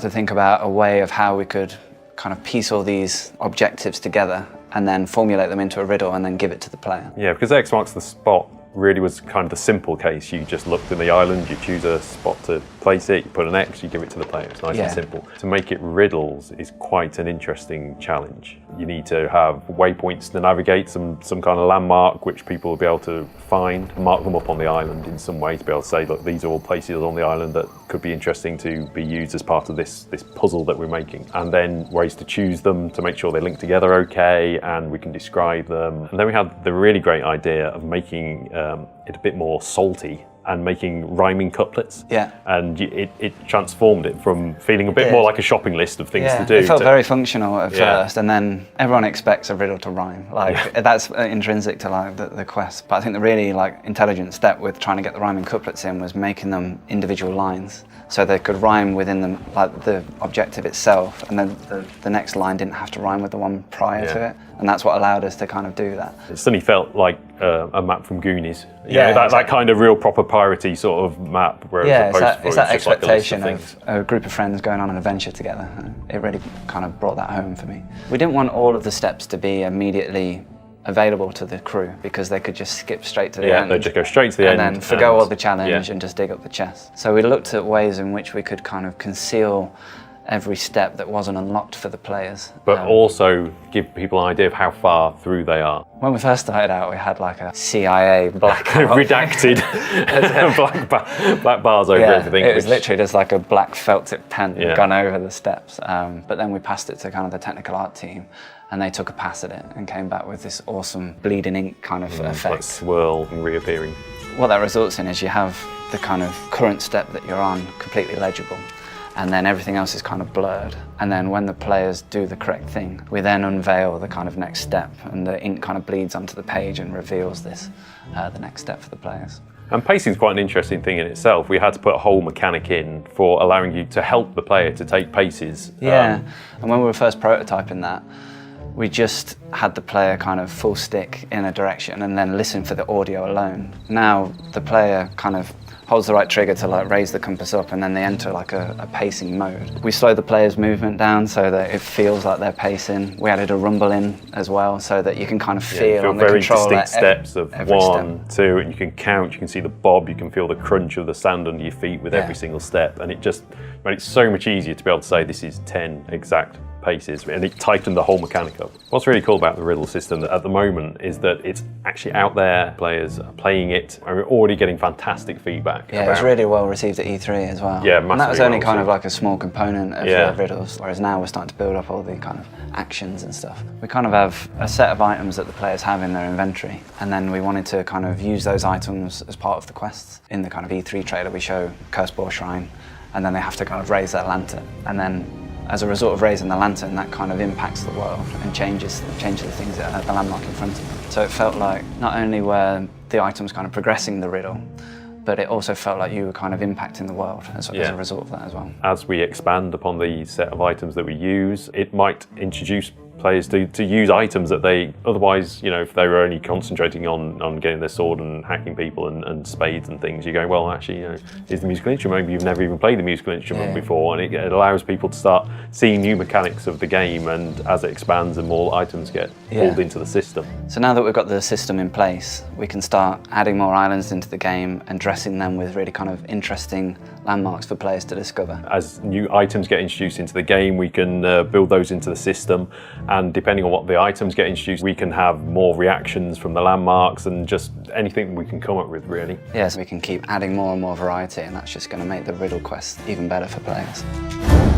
To think about a way of how we could kind of piece all these objectives together and then formulate them into a riddle and then give it to the player. Yeah, because X marks the spot really was kind of the simple case. You just looked at the island, you choose a spot to place it, you put an X, you give it to the player. It's nice and simple. To make it riddles is quite an interesting challenge. You need to have waypoints to navigate, some kind of landmark which people will be able to find, mark them up on the island in some way to be able to say, look, these are all places on the island that could be interesting to be used as part of this puzzle that we're making. And then ways to choose them to make sure they link together okay and we can describe them. And then we had the really great idea of making it a bit more salty and making rhyming couplets. Yeah. And it transformed it from feeling a bit more like a shopping list of things to do. It felt very functional at first, and then everyone expects a riddle to rhyme. That's intrinsic to the quest. But I think the really intelligent step with trying to get the rhyming couplets in was making them individual lines, so they could rhyme within them, the objective itself, and then the next line didn't have to rhyme with the one prior to it. And that's what allowed us to kind of do that. It suddenly felt like a map from Goonies. That kind of real proper piratey sort of map. Where it's that expectation of a group of friends going on an adventure together. It really kind of brought that home for me. We didn't want all of the steps to be immediately available to the crew because they could just skip straight to the end. They'd just go straight to the end. And then forgo all the challenge and just dig up the chest. So we looked at ways in which we could kind of conceal every step that wasn't unlocked for the players. But also give people an idea of how far through they are. When we first started out, we had like a CIA blackout. Redacted black bars over everything. It was literally just like a black felt tip pen gone over the steps. But then we passed it to kind of the technical art team, and they took a pass at it and came back with this awesome bleeding ink kind of effect. Like swirl and reappearing. What that results in is you have the kind of current step that you're on completely legible, and then everything else is kind of blurred. And then when the players do the correct thing, we then unveil the kind of next step, and the ink kind of bleeds onto the page and reveals this, the next step for the players. And pacing is quite an interesting thing in itself. We had to put a whole mechanic in for allowing you to help the player to take paces. Yeah, and when we were first prototyping that, we just had the player kind of full stick in a direction and then listen for the audio alone. Now the player kind of holds the right trigger to raise the compass up, and then they enter a pacing mode. We slow the player's movement down so that it feels like they're pacing. We added a rumble in as well so that you can kind of feel on the very controller distinct steps of one, two, and you can count, you can see the bob, you can feel the crunch of the sand under your feet with every single step, and it just made it so much easier to be able to say this is 10 exact paces, and it tightened the whole mechanic up. What's really cool about the Riddle system at the moment is that it's actually out there, players are playing it, and we're already getting fantastic feedback. Yeah, it was really well received at E3 as well. Yeah, massively. And that was only kind of like a small component of the riddles, whereas now we're starting to build up all the kind of actions and stuff. We kind of have a set of items that the players have in their inventory, and then we wanted to kind of use those items as part of the quests. In the kind of E3 trailer, we show Cursed Boar Shrine, and then they have to kind of raise their lantern, and then as a result of raising the lantern, that kind of impacts the world and changes the things that are the landmark in front of them. So it felt like not only were the items kind of progressing the riddle, but it also felt like you were kind of impacting the world as a result of that as well. As we expand upon the set of items that we use, it might introduce players to use items that they otherwise, if they were only concentrating on getting their sword and hacking people and spades and things, you're going, well, actually, is the musical instrument, maybe you've never even played the musical instrument before, and it allows people to start seeing new mechanics of the game, and as it expands and more items get pulled into the system. So now that we've got the system in place, we can start adding more islands into the game and dressing them with really kind of interesting landmarks for players to discover. As new items get introduced into the game, we can build those into the system, and depending on what the items get introduced, we can have more reactions from the landmarks and just anything we can come up with, really. Yeah, so we can keep adding more and more variety, and that's just going to make the riddle quest even better for players.